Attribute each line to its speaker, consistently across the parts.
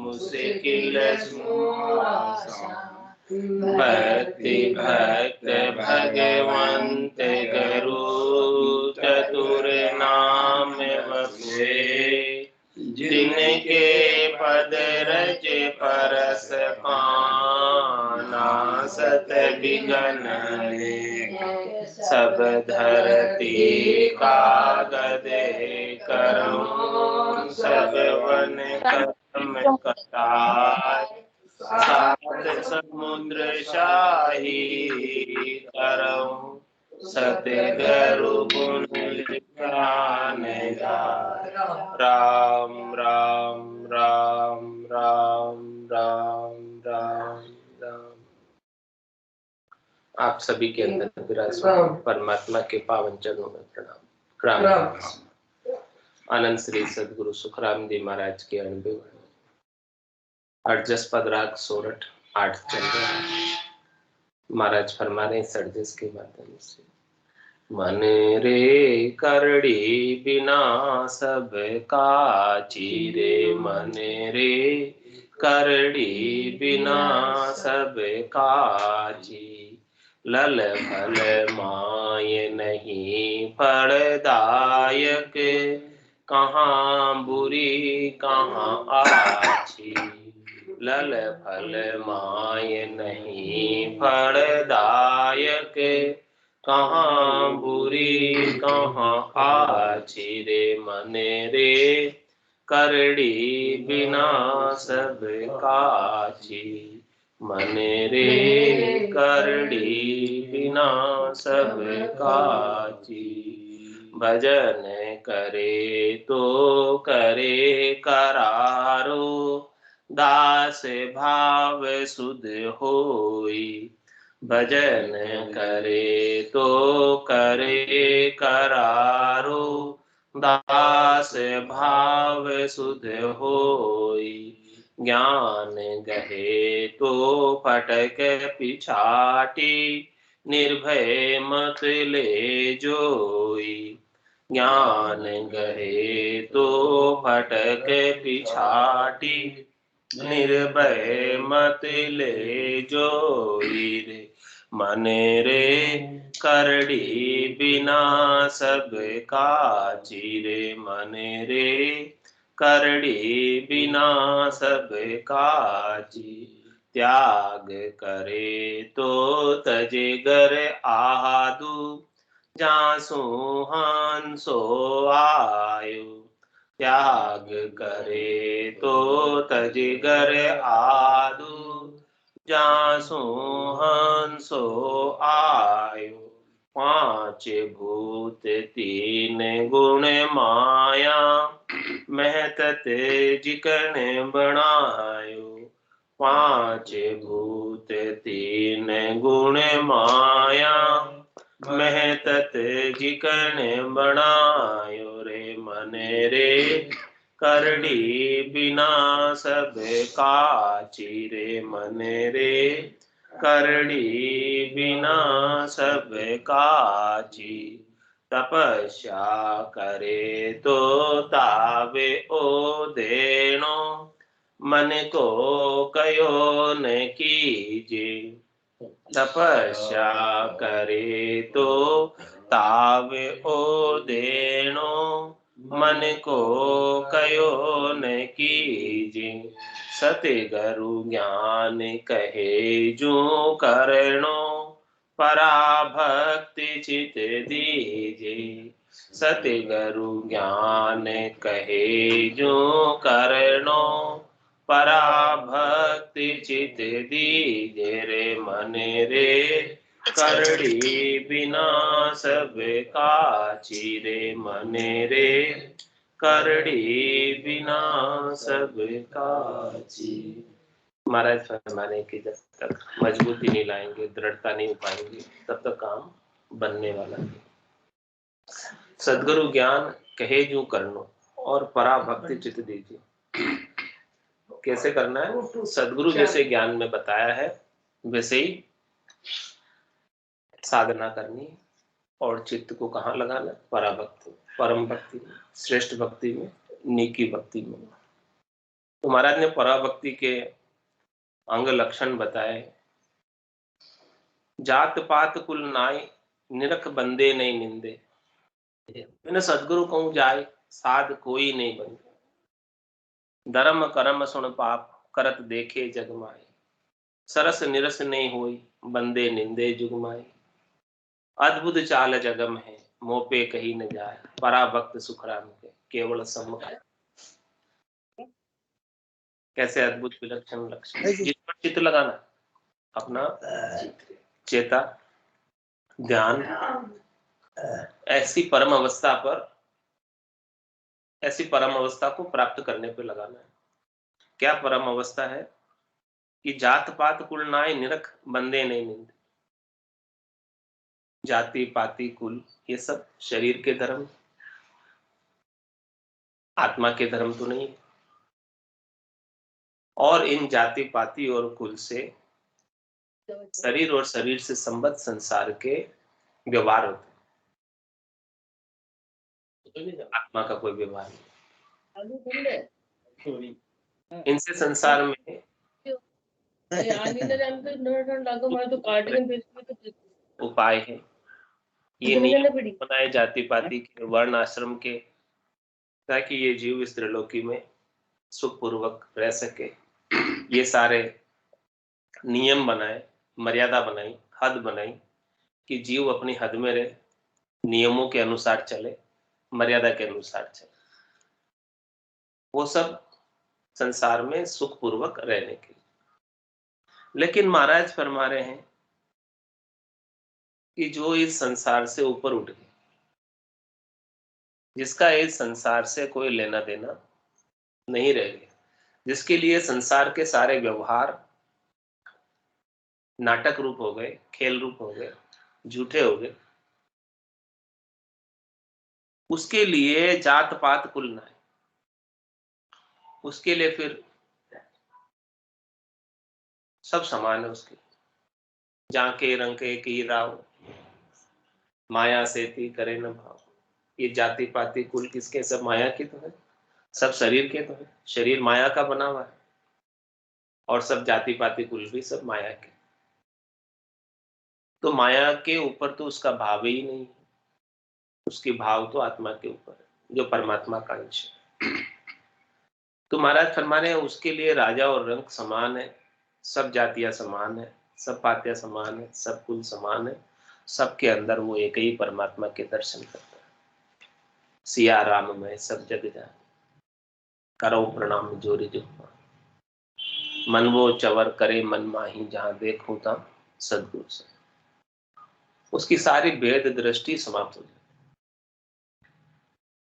Speaker 1: मुश्किल सुआसा भक्ति भक्त भगवंत गुरु चतुर नाम वसुए जिनके पद रज परस पाना सत विगन सब धरती कागद करम सब वन कर्म कटाय सात समुद्र शाही करम सतगुरु गुण गान गाय राम राम राम राम राम राम राम। आप सभी के अंदर विराजमान परमात्मा के पावन चरणों में प्रणाम। राम आनंद श्री सदगुरु सुखराम जी महाराज के 90 अड़जस पद राग सोरठ 8 चल रहा है। महाराज फरमा रहे सड़जस के माध्यम से मन रे करड़ी बिना सब काची रे मन रे करड़ी बिना सब काची लल फल माय नहीं फलदायक कहाँ बुरी कहाँ आछी लल फल माय नहीं फलदायक कहाँ बुरी कहाँ आछी रे मन रे करड़ी बिना सब काची मन रे करड़ी बिना सब काची भजन करे तो करे करारो दास भाव सुध होई भजन करे तो करे करारो दास भाव सुध होई ज्ञान गहे तो फटक पिछाटी निर्भय मत ले जोई ज्ञान गहे तो फटक पिछाटी निर्भय मत ले जोई रे मन रे करड़ी बिना सब काची रे मन रे करड़ी बिना सब काची त्याग करे तो तजे गर आदु जासु हंसो आयु त्याग करे तो तजगर आदु जासु हंसो आयु पांच भूत तीन गुण माया महतत जिकन बनायो पांच भूत तीन गुण माया महतत जिकन बनायो रे मन रे करड़ी बिना सब काची रे मन रे करड़ी बिना सब काची तपस्या करे तो तावे ओ देनो मन को कयो न कीजे तपस्या करे तो तावे ओ देनो मन को कयो न कीजे सतगुरु ज्ञान कहे जो करनो पराभक्ति चित दीजे सतगुरु ज्ञान कहे जो करनो पराभक्ति चित दीजे रे मन रे करड़ी बिना सब काची रे मन रे करड़ी बिना सब काची। महाराज फरमाने की जब तक मजबूती नहीं लाएंगे दृढ़ता नहीं पाएंगे तब तक काम बनने वाला नहीं। सदगुरु ज्ञान कहे जो करनो और पराभक्ति चित दीजिए। कैसे करना है? सदगुरु जैसे ज्ञान में बताया है वैसे ही साधना करनी और चित्त को कहाँ लगाना? पराभक्ति परम भक्ति में श्रेष्ठ भक्ति में नीकी भक्ति में। तो महाराज ने पराभक्ति के अंग लक्षण बताए। जात पात कुल नाई, निरख बंदे नहीं निंदे। मैंने सदगुरु कहूं जाए, साध कोई नहीं बंदे। धर्म कर्म सुन पाप, करत देखे जगमाए। सरस निरस नहीं होई, बंदे निंदे जुगमाए। अद्भुत चाल जगम है, मोह पे कहीं न जाए। पराभक्त सुखराम के केवल सम्मुख। कैसे अद्भुत विलक्षण लक्षण। जिस पर चित्त लगाना, अपना चेता ध्यान ऐसी परम अवस्था पर, ऐसी परम अवस्था को प्राप्त करने पे लगाना है। क्या परम अवस्था है कि जात पात कुल नाय, निरख बंदे नहीं निंदे। जाति पाति कुल ये सब शरीर के धर्म, आत्मा के धर्म तो नहीं। और इन जाति पाति और कुल से शरीर और शरीर से संबद्ध संसार के व्यवहार होते हैं। आत्मा का कोई व्यवहार नहीं। इनसे संसार में उपाय है। ये नियम बनाए जाति पाति के, वर्ण आश्रम के, ताकि ये जीव इस त्रिलोकी में सुखपूर्वक रह सके। ये सारे नियम बनाए, मर्यादा बनाई, हद बनाई कि जीव अपनी हद में रहे, नियमों के अनुसार चले, मर्यादा के अनुसार चले। वो सब संसार में सुखपूर्वक रहने के लिए। लेकिन महाराज फरमा रहे हैं कि जो इस संसार से ऊपर उठ गए, जिसका इस संसार से कोई लेना देना नहीं रह गया, जिसके लिए संसार के सारे व्यवहार नाटक रूप हो गए, खेल रूप हो गए, झूठे हो गए, उसके लिए जात पात कुल ना है। उसके लिए फिर सब समान है उसके। जाके रंके की राव, माया से ती करे न भाव। ये जाति पाति कुल किसके? सब माया के तो है, सब शरीर के तो है। शरीर माया का बना हुआ है, और सब जाति पाति कुल भी सब माया के। तो माया के ऊपर तो उसका भाव ही नहीं है, उसकी भाव तो आत्मा के ऊपर है, जो परमात्मा का अंश है। तो महाराज फरमा रहे हैं उसके लिए राजा और रंक समान है, सब जातियां समान है, सब पातियां समान है, सब कुल समान है। सबके अंदर वो एक ही परमात्मा के दर्शन करता है। सिया राम में सब जग जान, करो प्रणाम जोरी जुगमा। मन वो चवर करे मन माही, जहां देखूं ता सदगुरु से। उसकी सारी भेद दृष्टि समाप्त हो जाती।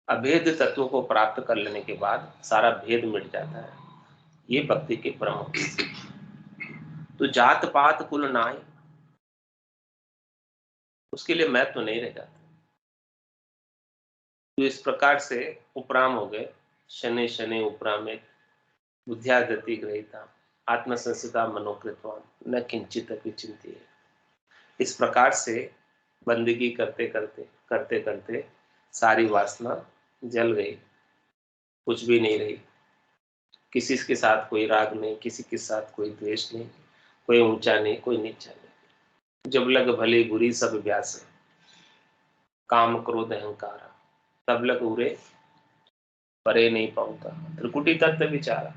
Speaker 1: अभेद तत्व को प्राप्त कर लेने के बाद सारा भेद मिट जाता है। ये भक्ति के प्रमुख। तो जात पात कुल नाय, उसके लिए महत्व तो नहीं रह जाता। तो इस प्रकार से उपराम हो गए। शनि शनि उपरामे, बुद्धिया गति ग्रहिता, आत्मसंस्थिता मनोकृतवान, न किंचित अपि चिंतिये। इस प्रकार से बंदगी करते करते करते करते सारी वासना जल गई, कुछ भी नहीं रही। किसी के साथ कोई राग नहीं, किसी के साथ कोई द्वेष नहीं, कोई ऊंचा नहीं, कोई नीचा नहीं। जब लग भले बुरी सब व्यास, काम क्रोध अहंकार, तब लग उरे परे नहीं पाऊंगा। त्रिकुटी तत्व विचारा।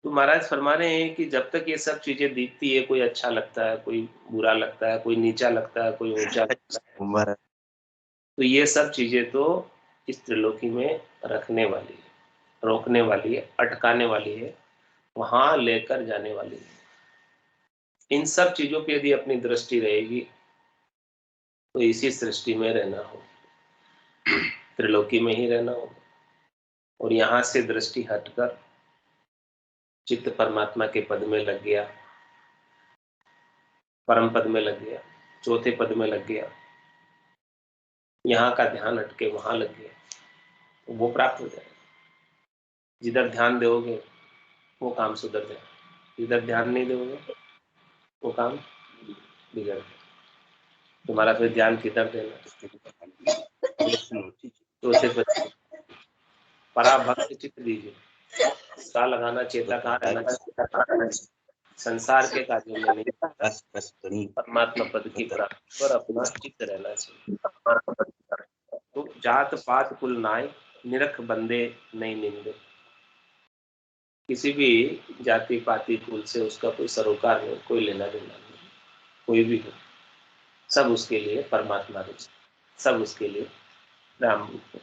Speaker 1: तो महाराज फरमा रहे हैं कि जब तक ये सब चीजें दिखती है, कोई अच्छा लगता है, कोई बुरा लगता है, कोई नीचा लगता है, कोई ऊंचा लगता है, तो ये सब चीजें तो इस त्रिलोकी में रखने वाली है, रोकने वाली है, अटकाने वाली है, वहां लेकर जाने वाली है। इन सब चीजों पे यदि अपनी दृष्टि रहेगी तो इसी सृष्टि में रहना हो, त्रिलोकी में ही रहना हो। और यहां से दृष्टि हटकर चित्त परमात्मा के पद में लग गया, परम पद में लग गया, चौथे पद में लग गया, यहाँ का ध्यान हटके वहां लग गया, तो वो प्राप्त हो जाएगा। जिधर ध्यान दोगे वो काम सुधर जाएगा, जिधर ध्यान नहीं दोगे वो काम बिगड़ जाएगा। तुम्हारा फिर ध्यान किधर देना? चौथे पद। पराभक्त चित्त दीजिए। सा लगाना, चेता कहाँ रहना चाहिए? संसार के कार्यों में नहीं, परमात्मा पद की प्राप्ति पर अपना चित्त रहना चाहिए। तो जात पात कुल नाय, निरख बंदे नहीं निंदे। किसी भी जाति पाति कुल से उसका कोई सरोकार नहीं, कोई लेना देना नहीं, कोई भी हो, सब उसके लिए परमात्मा रूप, सब उसके लिए राम रूप है।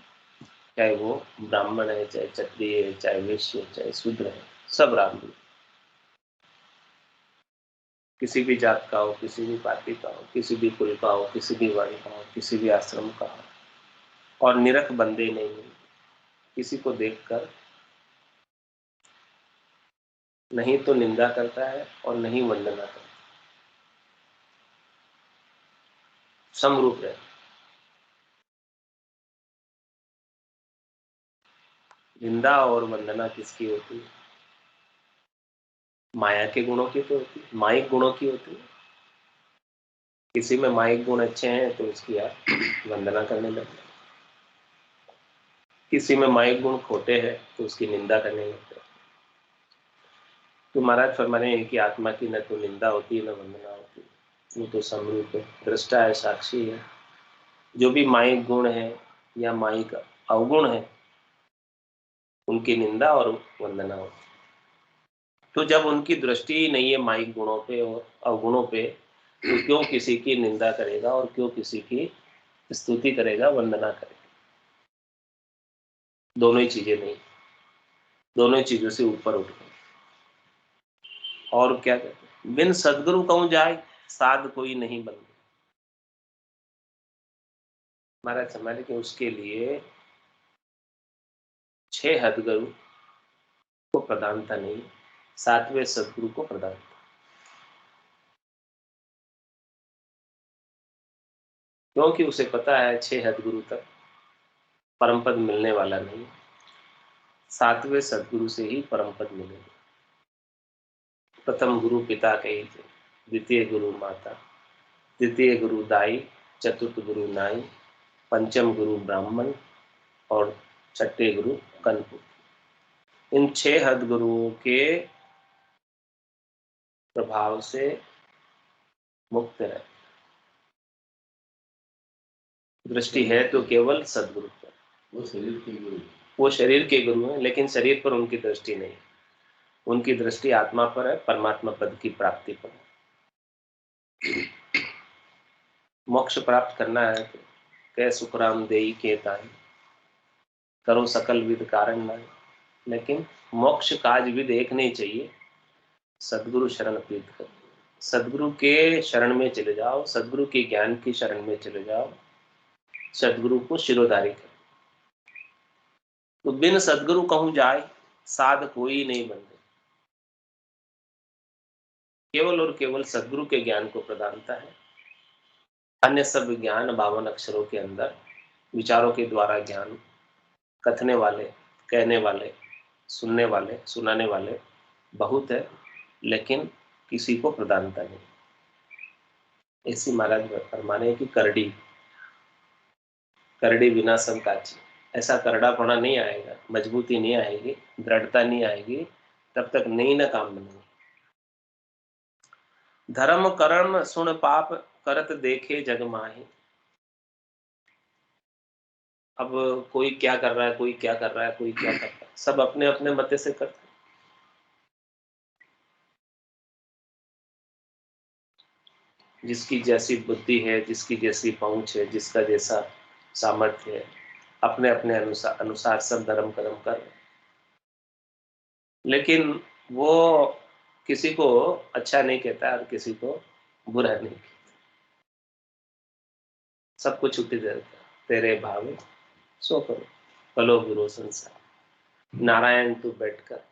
Speaker 1: चाहे वो ब्राह्मण है, चाहे क्षत्रिय है, चाहे वैश्य है, चाहे शूद्र है, सब राम रूप। किसी भी जात का हो, किसी भी पार्टी का हो, किसी भी कुल का हो, किसी भी वर्ण का हो, किसी भी आश्रम का हो, और निरख बंदे नहीं, किसी को देखकर नहीं तो निंदा करता है और नहीं वंदना करता, समरूप है। निंदा और वंदना किसकी होती है? माया के गुणों की तो होती है, माइक गुणों की होती है। किसी में माइक गुण अच्छे हैं तो उसकी आप वंदना करने लगते, किसी में माइक गुण खोटे हैं तो उसकी निंदा करने लगते। तो महाराज फरमाने हैं कि आत्मा की न तो निंदा होती है न वंदना होती है, वो तो समरूप है, दृष्टा है, साक्षी है। जो भी माइक गुण है या माइक अवगुण है, उनकी निंदा और वंदना होती है। तो जब उनकी दृष्टि ही नहीं है माइक गुणों पे और अवगुणों पे, तो क्यों किसी की निंदा करेगा और क्यों किसी की स्तुति करेगा, वंदना करेगा? दोनों ही चीजें नहीं, दोनों ही चीजों से ऊपर उठ गए। और क्या कहते हैं, बिन सदगुरु कहूं जाए, साध कोई नहीं बन। महाराज समझ कि उसके लिए 6 हदगुरु को प्रधानता नहीं, 7वें सदगुरु को प्रधानता। क्योंकि उसे पता है 6 हदगुरु तक परम पद मिलने वाला नहीं, 7वें सदगुरु से ही परम पद मिलेगा। प्रथम गुरु पिता कही थे, द्वितीय गुरु माता, तृतीय गुरु दाई, चतुर्थ गुरु नाई, पंचम गुरु ब्राह्मण और छठे गुरु कनपुर। इन 6 हदगुरुओं के प्रभाव से मुक्त रहे। दृष्टि है तो केवल सदगुरु पर। वो शरीर के गुरु हैं, लेकिन शरीर पर उनकी दृष्टि नहीं, उनकी दृष्टि आत्मा पर है, परमात्मा पद की प्राप्ति पर है। मोक्ष प्राप्त करना है तो कै सुखराम देई के ताई, करो सकल विद कारण नाई। लेकिन मोक्ष काज विद एक नहीं चाहिए, सदगुरु शरण प्रीत कर। सदगुरु के शरण में चले जाओ, सदगुरु के ज्ञान की शरण में चले जाओ, सदगुरु को शिरोधारी कर। तो बिन सदगुरु कहूं जाए, साध कोई नहीं बनते। केवल और केवल सदगुरु के ज्ञान को प्रधानता है। अन्य सब ज्ञान 52 अक्षरों के अंदर विचारों के द्वारा ज्ञान कथने वाले, कहने वाले, सुनने वाले, सुनाने वाले बहुत है, लेकिन किसी को प्रधानता नहीं। ऐसी महाराज फरमाने की करड़ी करड़ी बिना संकाची, ऐसा करड़ापना नहीं आएगा, मजबूती नहीं आएगी, दृढ़ता नहीं आएगी, तब तक नहीं ना काम बनेगा। धर्म कर्म सुन पाप, करत देखे जग माही। अब कोई क्या कर रहा है, कोई क्या कर रहा है, कोई क्या कर रहा है, सब अपने अपने मते से करते हैं। जिसकी जैसी बुद्धि है, जिसकी जैसी पहुंच है, जिसका जैसा सामर्थ्य है, अपने अपने अनुसार अनुसार सब धर्म कर्म कर रहे हैं। लेकिन वो किसी को अच्छा नहीं कहता और किसी को बुरा नहीं कहता, सबको छुट्टी दे देता। तेरे भावे सो करो, कलो गुरु संसार, नारायण तू बैठकर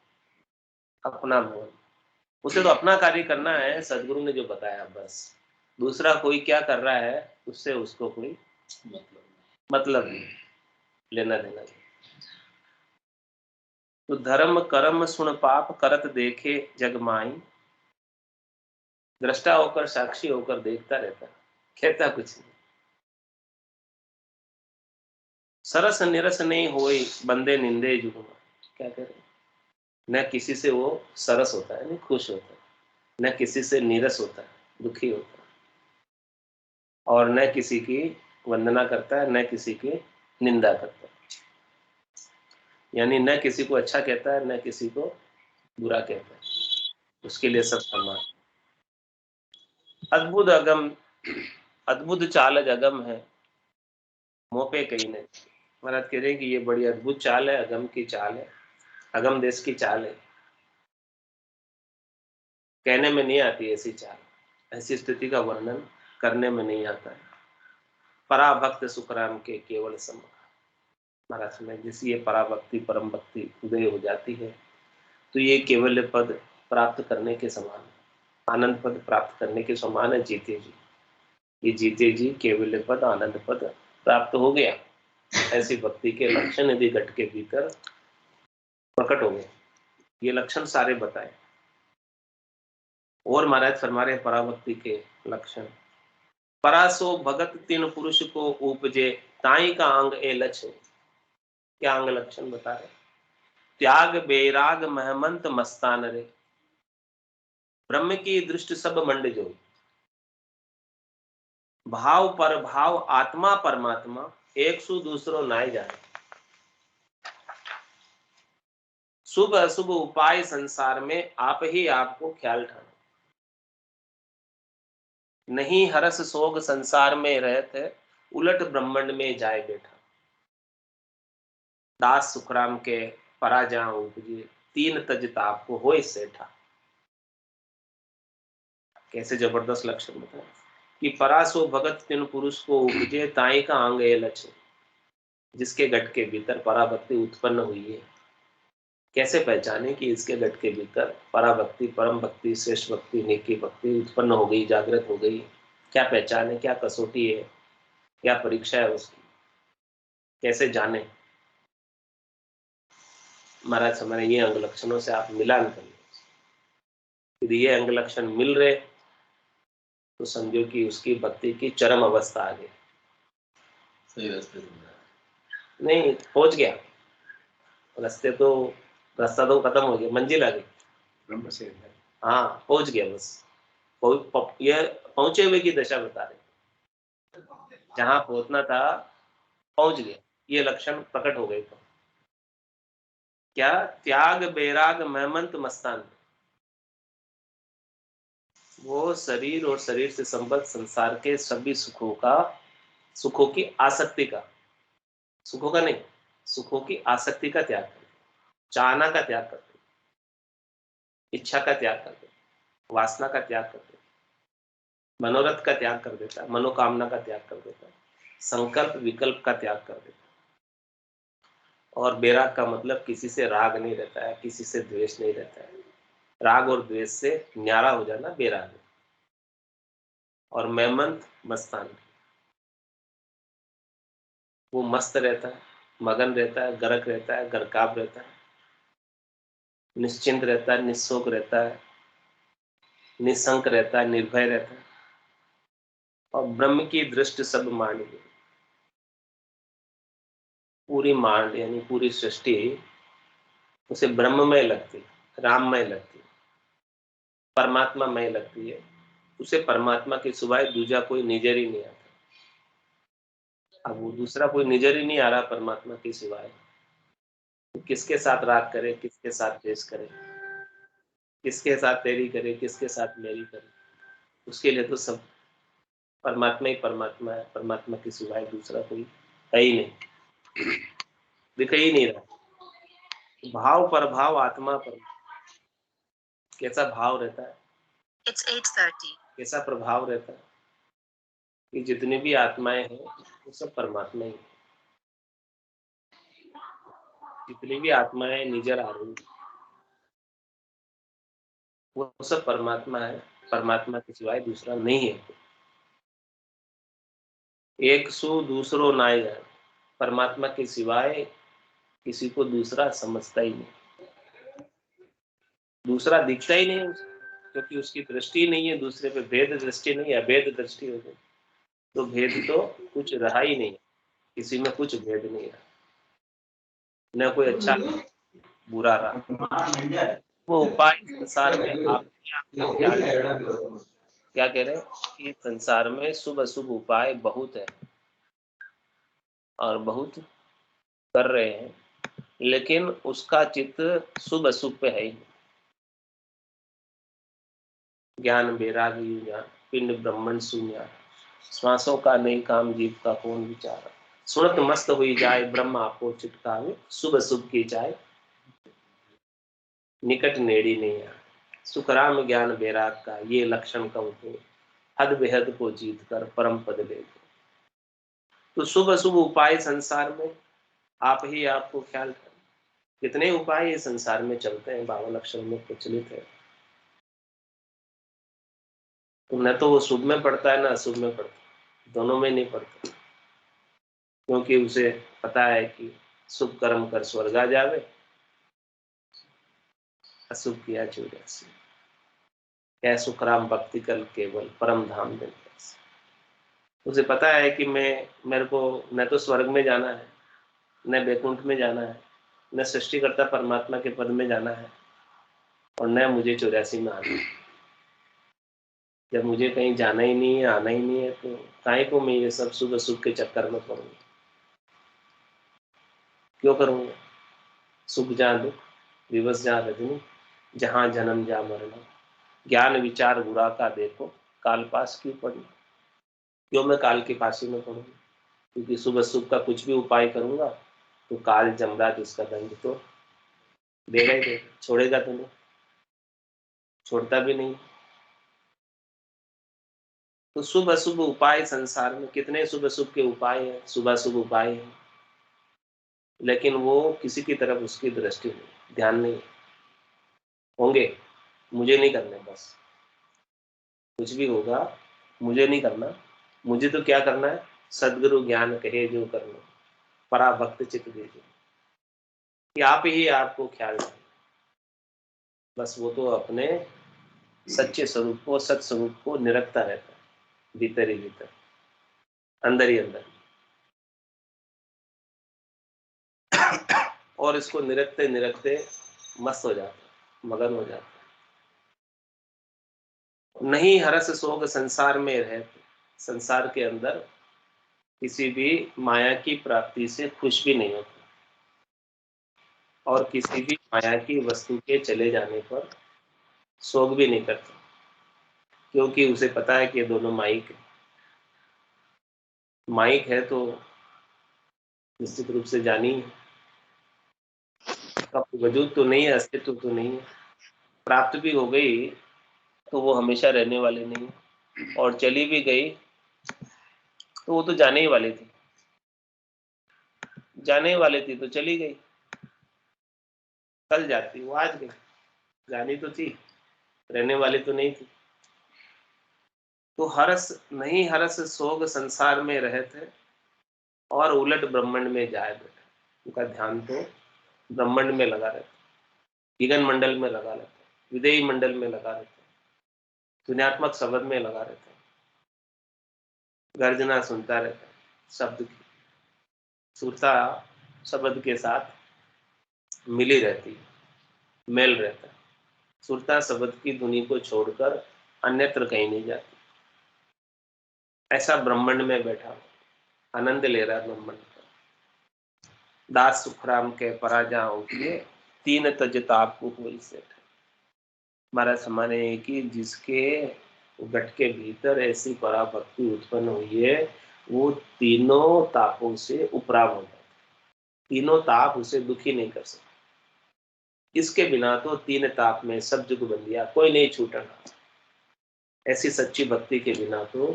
Speaker 1: अपना बोल। उसे तो अपना कार्य करना है, सदगुरु ने जो बताया बस। दूसरा कोई क्या कर रहा है उससे उसको कोई मतलब नहीं, लेना देना नहीं। तो धर्म कर्म सुन पाप, करत देखे जग माई। दृष्टा होकर, साक्षी होकर देखता रहता, कहता कुछ नहीं। सरस निरस नहीं होई बंदे निंदे जुगमा। क्या कह रहे हैं? न किसी से वो सरस होता है, नहीं खुश होता है, न किसी से नीरस होता है, दुखी होता है, और न किसी की वंदना करता है, न किसी की निंदा करता है। यानी न किसी को अच्छा कहता है, न किसी को बुरा कहता है, उसके लिए सब समान। अद्भुत अगम, अद्भुत चाल अगम है, मुंह पे कहीं नहीं। महाराज कह रहे हैं कि ये बड़ी अद्भुत चाल है, अगम की चाल है, अगम देश की चाल है, कहने में नहीं आती ऐसी चाल, ऐसी स्थिति का वर्णन करने में नहीं आता है। पराभक्त सुखराम के केवल सम। महाराज में जिस ये पराभक्ति परम भक्ति उदय हो जाती है तो ये केवल पद प्राप्त करने के समान, आनंद पद प्राप्त करने के समान है। जीते जी, ये जीते जी केवल पद आनंद पद प्राप्त हो गया। ऐसी भक्ति के लक्षण यदि घट के भीतर प्रकट हो गए, ये लक्षण सारे बताए। और महाराज फरमा रहे पराभक्ति के लक्षण, परासो भगत तीन पुरुष को उपजे, ताई का अंग ए लक्ष्य। क्या अंग लक्षण बता रहे? त्याग बेराग महमंत मस्तान रे, ब्रह्म की दृष्टि सब मंड जो, भाव पर भाव आत्मा परमात्मा, एक सु दूसरो नाय जाए। शुभ अशुभ उपाय संसार में आप ही आपको ख्याल ठाना, नहीं हरस सोग संसार में रहते, उलट ब्रह्मांड में जाए बैठा। दास सुखराम के पराजा उपजे, तीन तज ताप को होए सेठा। कैसे जबरदस्त लक्षण बताए कि परासो भगत तीन पुरुष को उपजे, ताई का अंग ए लक्ष्य। जिसके घट के भीतर पराभक्ति उत्पन्न हुई है, कैसे पहचाने कि इसके घट के भीतर पराभक्ति परम भक्ति श्रेष्ठ भक्ति नेकी भक्ति उत्पन्न हो गई, जागृत हो गई? क्या पहचाने, क्या कसौटी है, क्या परीक्षा है उसकी, कैसे जाने? महाराज हमारे ये अंग लक्षणों से आप मिलान करिए। यदि ये अंग लक्षण मिल रहे तो समझो कि उसकी भक्ति की चरम अवस्था आ गई।
Speaker 2: सही रास्ते
Speaker 1: नहीं पहुंच गया, रास्ते तो रास्ता तो खत्म हो गया, मंजिल आ गई,
Speaker 2: ब्रह्म से।
Speaker 1: हाँ पहुंच गया बस। ये पहुंचे हुए की दशा बता रहे, जहां पहुंचना था पहुंच गया, ये लक्षण प्रकट हो गए। तो क्या? त्याग बैराग महमंत मस्तान, वो शरीर और शरीर से संबद्ध संसार के सभी सुखों का, सुखों की आसक्ति का, सुखों का नहीं, सुखों की आसक्ति का त्याग कर, चाहना का त्याग करते, इच्छा का त्याग करते, वासना का त्याग करते, मनोरथ का त्याग कर देता है, मनोकामना का त्याग कर देता है, संकल्प विकल्प का त्याग कर देता है। और बैराग का मतलब किसी से राग नहीं रहता है, किसी से द्वेष नहीं रहता है। राग और द्वेष से न्यारा हो जाना बैराग है। और मेमंत मस्तान, वो मस्त रहता है, मगन रहता है, गरक रहता है, गरकाब रहता है, निश्चिंत रहता है, निस्सोक रहता है, निसंक रहता है, निर्भय रहता है। और ब्रह्म की दृष्टि सब मान, पूरी मान यानी पूरी सृष्टि उसे ब्रह्ममय लगती है, राममय लगती है, परमात्मामय लगती है। उसे परमात्मा के सिवाय दूसरा कोई निजर ही नहीं आता। अब वो दूसरा कोई निजर ही नहीं आ रहा परमात्मा के सिवाय, तो किसके साथ राग करे, किसके साथ द्वेष करे, किसके साथ तेरी करे, किसके साथ मेरी करे? उसके लिए तो सब परमात्मा ही परमात्मा है, परमात्मा के सिवाय दूसरा कोई है ही नहीं, दिख ही नहीं रहा। भाव पर भाव आत्मा पर, कैसा भाव रहता है,
Speaker 3: It's 8:30.
Speaker 1: कैसा प्रभाव रहता है कि जितनी भी आत्माएं हैं वो सब परमात्मा ही है। जितनी भी आत्माएं निजर आ रही वो सब परमात्मा है, परमात्मा के सिवाय दूसरा नहीं है। एक सु दूसरो नाय जाने, परमात्मा के सिवाय किसी को दूसरा समझता ही नहीं, दूसरा दिखता ही नहीं उसे, क्योंकि उसकी दृष्टि नहीं है दूसरे पे, भेद दृष्टि नहीं है, अभेद दृष्टि हो गई तो भेद तो कुछ रहा ही नहीं। किसी में कुछ भेद नहीं रहा, न कोई अच्छा बुरा रहा। वो उपाय संसार में आपका ख्याल, क्या कह रहे हैं कि संसार में शुभ अशुभ उपाय बहुत है और बहुत कर रहे हैं, लेकिन उसका चित्त शुभ अशुभ पे है ही। ज्ञान वैराग्य ज्ञान पिंड ब्रह्मण शून्य, श्वासों का नहीं काम जीव का कौन विचार, सुनत मस्त हुई जाए ब्रह्म आपको चिटकावे, शुभ अशुभ की जाए निकट नेड़ी नहीं आए। सुखराम ज्ञान वैराग का ये लक्षण कहूँ तो हद बेहद को जीत कर परम पद ले। तो शुभ अशुभ उपाय संसार में आप ही आपको ख्याल करें, कितने उपाय ये संसार में चलते हैं, 52 अक्षर में प्रचलित है। तो न तो वो शुभ में पड़ता है ना अशुभ में पड़ता है, दोनों में नहीं पड़ता, क्योंकि उसे पता है कि शुभ कर्म कर स्वर्ग आ जावे, अशुभ किया चौरासी, क्या सुखराम भक्ति कर केवल परम धाम दिन। उसे पता है कि मेरे को न तो स्वर्ग में जाना है, न बैकुंठ में जाना है, न सृष्टिकर्ता परमात्मा के पद में जाना है, और न मुझे 84 में आना है। जब मुझे कहीं जाना ही नहीं है, आना ही नहीं है, तो काहे को मैं ये सब शुभ अशुभ के चक्कर में पड़ूंगा, क्यों करूंगा? सुख जहाँ दुख, दिवस जहाँ रजनी, जहाँ जन्म जहाँ मरना, ज्ञान विचार बुरा का देखो, काल पास क्यों पढ़ना, क्यों मैं काल के पास ही में पढ़ूंगा? क्योंकि शुभ अशुभ का कुछ भी उपाय करूंगा तो काल जमराज उसका दंड तो देगा ही देगा, छोड़ेगा तो नहीं, छोड़ता भी नहीं। तो शुभ अशुभ उपाय संसार में कितने शुभ अशुभ के उपाय हैं, शुभ अशुभ उपाय हैं, लेकिन वो किसी की तरफ उसकी दृष्टि नहीं, ध्यान नहीं। होंगे, मुझे नहीं करने, बस कुछ भी होगा मुझे नहीं करना, मुझे तो क्या करना है, सदगुरु ज्ञान कहे जो करना, पराभक्त चित्त दीजिए कि आप ही आपको ख्याल रखें, बस वो तो अपने सच्चे स्वरूप को सत स्वरूप को निरखता रहता है, भीतर ही भीतर, अंदर ही अंदर, और इसको निरखते निरखते मस्त हो जाता है, मगन हो जाता है। नहीं हरस शोक संसार में रहे, संसार के अंदर किसी भी माया की प्राप्ति से खुश भी नहीं होता, और किसी भी माया की वस्तु के चले जाने पर शोक भी नहीं करता, क्योंकि उसे पता है कि ये दोनों माइक है, माइक है तो निश्चित रूप से जानी है, अब वजूद तो नहीं है, अस्तित्व तो नहीं है, प्राप्त भी हो गई तो वो हमेशा रहने वाले नहीं है, और चली भी गई तो वो तो जाने ही वाली थी, जाने वाली थी तो चली गई, कल जाती वो आज गई, जानी तो थी, रहने वाली तो नहीं थी। तो हरस नहीं हरस सोग संसार में रहते, और उलट ब्रह्मांड में जाए बैठे, उनका ध्यान तो ब्रह्मांड में लगा रहता, विगन मंडल में लगा रहता, विदेही मंडल में लगा रहता, तुन्यात्मक शब्द में लगा रहता, गर्जना सुनता रहता है, शब्द की सुरता शब्द के साथ मिली रहती है, मेल रहता है, सुरता शब्द की धुनी को छोड़कर अन्यत्र कहीं नहीं जाती। ऐसा ब्रह्मांड में बैठा आनंद ले रहा है ब्रह्मांड का। दास सुखराम के पराजाओं के तीन तजताप को हुई से, हमारा समान है कि जिसके गट के भीतर ऐसी पराभक्ति उत्पन्न हुई है, वो तीनों तापों से उपराम हो जाता है, तीनों ताप उसे दुखी नहीं कर सकते। इसके बिना तो तीन ताप में सब जुग बंदिया कोई नहीं छूटना, ऐसी सच्ची भक्ति के बिना तो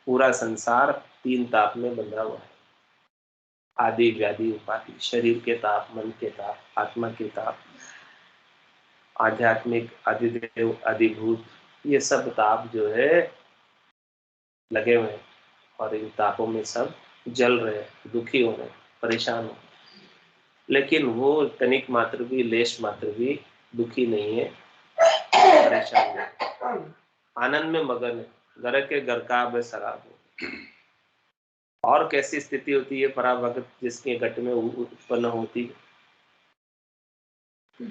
Speaker 1: पूरा संसार तीन ताप में बंधा हुआ है, आदि व्याधि उपाधि, शरीर के ताप, मन के ताप, आत्मा के ताप, आध्यात्मिक, आदिदेव, आदिभूत, ये सब ताप जो है लगे हुए हैं, और इन तापों में सब जल रहे हैं, दुखी हो रहे हैं, परेशान हो, लेकिन वो तनिक मात्र भी, लेश मात्र भी दुखी नहीं है, परेशान नहीं, आनंद में मगन है, घर के घर का अब शराब हो, और कैसी स्थिति होती है पराभगत जिसके घट में उत्पन्न होती है।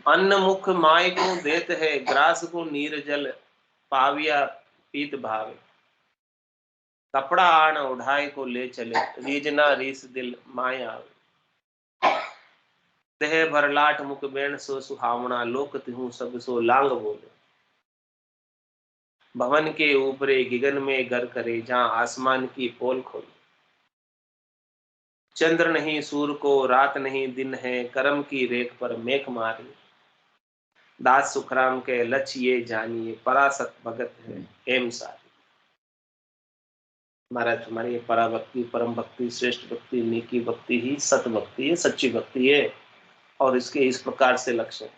Speaker 1: अन्न मुख माय को देत है, ग्रास को नीर जल पाविया पीत भावे। कपड़ा आन उठाए को ले चले, रीजना रीस दिल माया आवे। देह भरलाट मुख बैण सो सुहावना, लोक तिहु सब सो लांग बोले। भवन के ऊपरे गिगन में घर करे, जहां आसमान की पोल खोले। चंद्र नहीं सूर्य को, रात नहीं दिन है, करम की रेख पर मेघ मारी। दास सुखराम के लक्ष्य ये जानिए, परासत भगत है एम सारी। महाराज हमारी ये पराभक्ति, परम भक्ति, श्रेष्ठ भक्ति, नेकी भक्ति ही सत भक्ति है, सच्ची भक्ति है। और इसके इस प्रकार से लक्ष्य है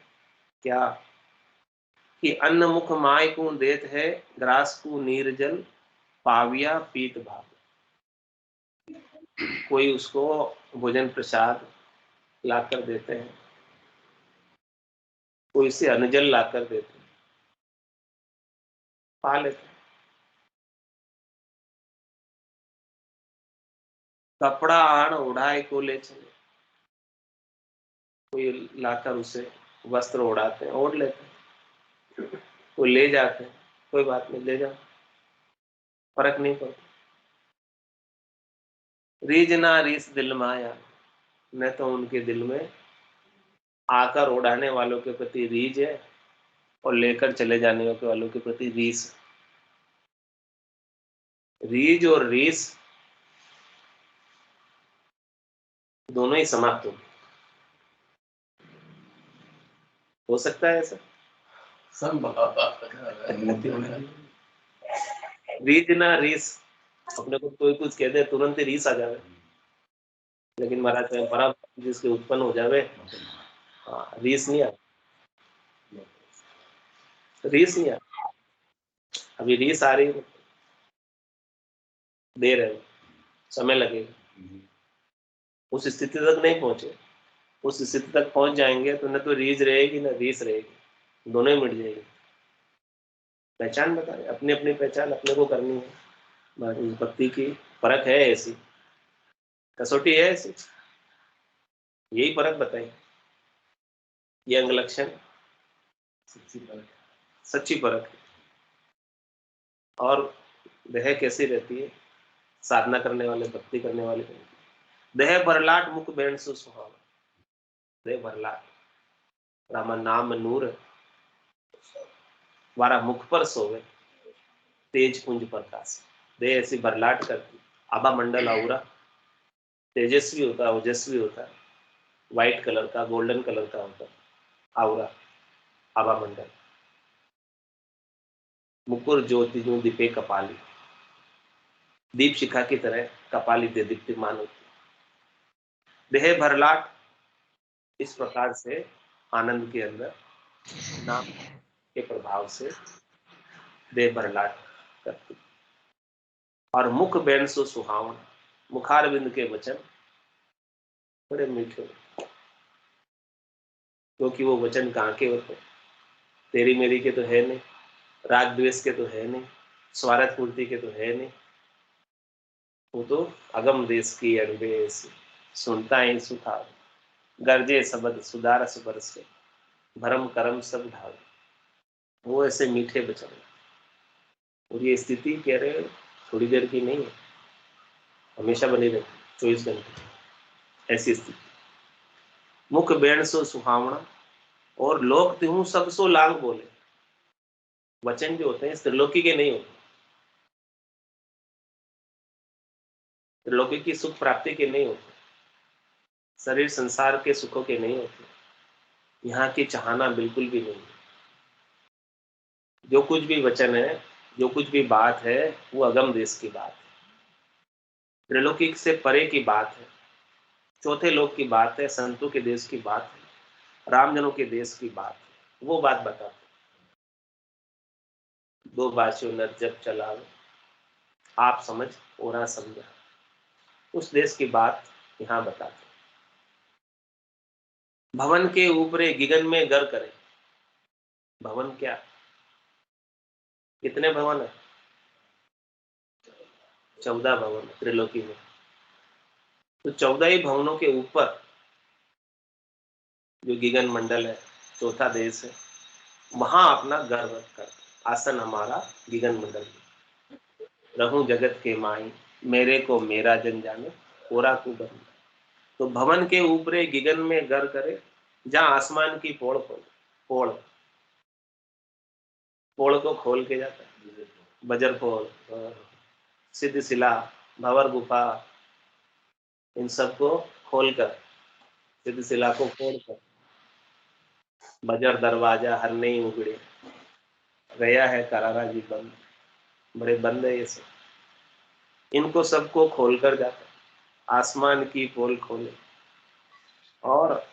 Speaker 1: क्या कि अन्न मुख माय को देत है, ग्रास को नीर जल पाविया पीत भाव। कोई उसको भोजन प्रसाद लाकर देते हैं, कोई से अनजल लाकर देते हैं, पा लेते हैं। कपड़ा आण उड़ाए को ले चले, कोई लाकर उसे वस्त्र उड़ाते हैं, ओढ़ लेते हैं। कोई ले जाते हैं, कोई बात नहीं, ले जाओ, फर्क नहीं पड़ता। रीज ना रीस दिल माया, न तो उनके दिल में आकर उड़ाने वालों के प्रति रीज है और लेकर चले जाने वालों के प्रति रीस। रीज और रीस दोनों ही समाप्त हो सकता है ऐसा? रीज ना रीस, अपने को कोई कुछ कह दे तुरंत ही रीस आ जावे, लेकिन महाराज परा जिसके उत्पन्न हो जावे, हाँ, रीस नहीं आ, रीस नहीं आ। अभी रीस आ रही है, देर है, समय लगेगा। उस स्थिति तक नहीं पहुंचे, उस स्थिति तक पहुंच जाएंगे तो न तो रीज रहेगी न रीस रहेगी, दोनों ही मिट जाएगी। पहचान बता रहे, अपनी अपनी पहचान अपने को करनी है। इस भक्ति की परख है ऐसी, कसौटी है ऐसी, यही परख बताई, ये अंग लक्षण सच्ची परख। और देह कैसी रहती है, साधना करने वाले, भक्ति करने वाले। देह भरलाट मुख बैण सो सुहावा, देह भरलाट, रामा नाम नूर वारा मुख पर सोवे, तेज पुंज प्रकाश। देह ऐसी भरलाट करती, आभा मंडल आउरा तेजस्वी होता है, ओजस्वी होता है, व्हाइट कलर का, गोल्डन कलर का होता है आउरा, आभा मंडल। मुकुर ज्योति जो दीपे कपाली, दीप शिखा की तरह कपाली दे दीप्तिमान होती। देह भरलाट, इस प्रकार से आनंद के अंदर नाम के प्रभाव से देह भरलाट करती। और मुख बैन सो सुहावन, मुखारविंद के वचन बड़े मीठे होते, क्योंकि वो वचन कहाँ के होते, तेरी मेरी के तो है नहीं, राग द्वेष के तो है नहीं, स्वार्थ पूर्ति के तो है नहीं, वो तो अगम देश की अनबेस, सुनता ही सुखा, गर्जे सबद सुदारस बरस के, भरम करम सब ढाल। वो ऐसे मीठे वचन, और ये स्थिति कह रहे थोड़ी देर की नहीं है, हमेशा बनी रहती, 24 घंटे ऐसी स्थिति। मुख बैण सो सुहावना, और लोक तिहु सब सो लांग बोले। वचन जो होते हैं त्रिलोकी के नहीं होते, त्रिलोकी की सुख प्राप्ति के नहीं होते, शरीर संसार के सुखों के नहीं होते, यहाँ की चाहना बिल्कुल भी नहीं। जो कुछ भी वचन है, जो कुछ भी बात है, वो अगम देश की बात है, त्रिलोकी से परे की बात है, चौथे लोक की बात है, संतों के देश की बात है, रामजनों के देश की बात है। वो बात बताते, दो बाशियों नर जब चलावे, आप समझ ओरा समझा, उस देश की बात यहाँ बताते। भवन के ऊपरे गिगन में घर करे, भवन क्या, कितने भवन है, 14 भवन त्रिलोकी में। तो 14 ही भवनों के ऊपर जो गगन मंडल है, चौथा देश है, वहां अपना घर कर, आसन हमारा गगन मंडल में। रहूं जगत के माई, मेरे को मेरा जन जाने, कोरा को बन। तो भवन के ऊपरे गगन में घर करे, जहां आसमान की पोड़ खोल, पोड़ पोड़ को खोल के जाता है, बजर पोड़, सिद्ध शिला, भंवर गुफा, इन सबको खोलकर, सिद्ध शिला को खोलकर, बजर दरवाजा हर नहीं उगड़े, गया है करारा जी बंद, बड़े बंद है ये सब। इनको सबको खोलकर जाता, आसमान की पोल खोले, और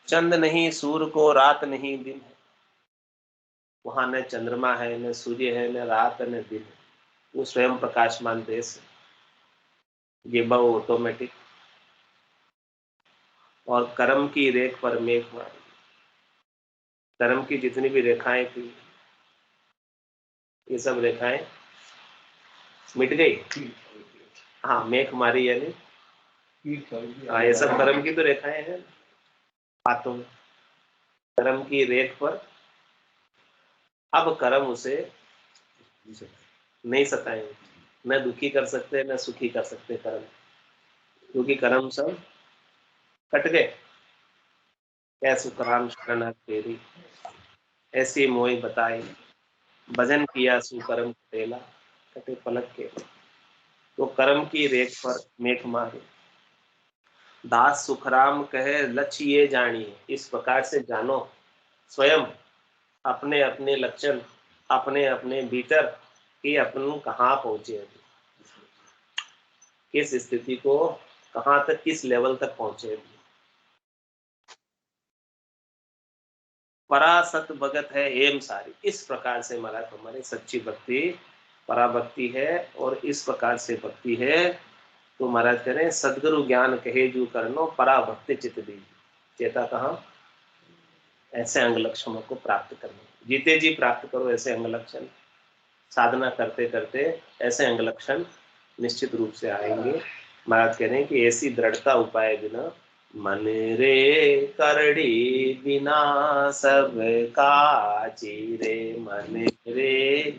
Speaker 1: चंद नहीं सूर्य को, रात नहीं दिन है, वहां न चंद्रमा है, न सूर्य है, न रात न दिन है, वो स्वयं प्रकाशमान देश है। ये बहु ऑटोमेटिक, और कर्म की रेख पर मेघ मारी, कर्म की जितनी भी रेखाएं थी, ये सब रेखाएं मिट गई। हाँ, मेघ मारी यानी हाँ, ये सब कर्म की तो रेखाएं हैं बातों में। कर्म की रेख पर अब कर्म उसे नहीं सताएंगे, न दुखी कर सकते न सुखी कर सकते कर्म, क्योंकि कर्म सब कट गए। क्या सुखराम शरण तेरी, ऐसी मोई बताई, भजन किया सुकर्म कटेला, कटे पलक के। तो कर्म की रेख पर मेघ मारे, दास सुखराम कहे लक्ष्य ये जानिए, इस प्रकार से जानो स्वयं अपने अपने लक्षण, अपने अपने भीतर कि अपन कहाँ पहुंचे, अभी किस स्थिति को, कहाँ तक, किस लेवल तक पहुंचे। अभी परासत भगत है एम सारी, इस प्रकार से महाराज हमारी सच्ची भक्ति पराभक्ति है, और इस प्रकार से भक्ति है तो महाराज कह रहे हैं सदगुरु ज्ञान कहे जू करनो, पराभक्ति चित दी। चेता कहाँ, ऐसे अंग लक्षणों को प्राप्त करना, जीते जी प्राप्त करो ऐसे अंग लक्षण, साधना करते करते ऐसे अंग लक्षण निश्चित रूप से आएंगे। महाराज कह रहे हैं कि ऐसी दृढ़ता उपाय बिना, मन रे करड़ी बिना सब काची रे, मन रे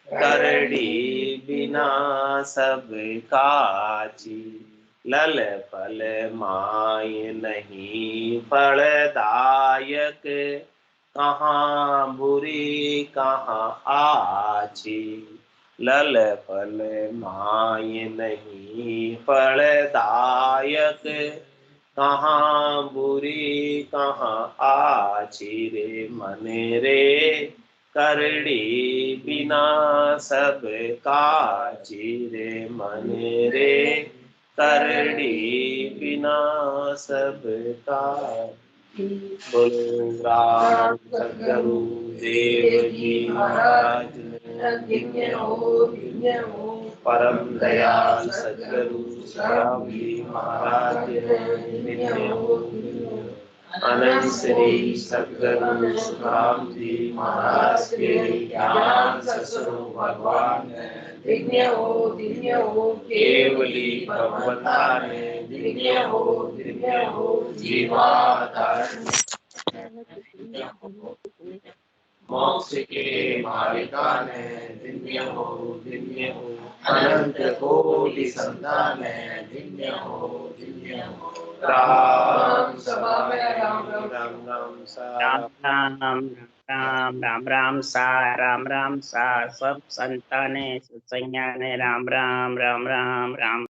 Speaker 1: करड़ी बिना सब काची, लल फल माय नहीं फलदायक, कहाँ बुरी कहाँ आची, लल फल माय नहीं फलदायक, कहाँ बुरी कहाँ आची रे, मन रे करड़ी बिना सब काची रे, मन रे करड़ी बिना सब काची। बोलो राम सद्गुरु देव जी महाराज, परम दयाल सद्गुरु राम जी महाराज, अनंत श्री सद्गुरु राम जी महाराज के ज्ञान ससुर भगवान दिव्य हो केवली भगवता ने, दिव्य हो जीवाधारण, मोक्ष के मालिका ने, दिव्य हो अनंत कोटि संतान है, दिव्य हो राम सभा में राम राम राम राम सा
Speaker 4: राम राम राम राम राम सा, राम राम सा, सब संताने सत्संज्ञाने राम राम राम राम राम।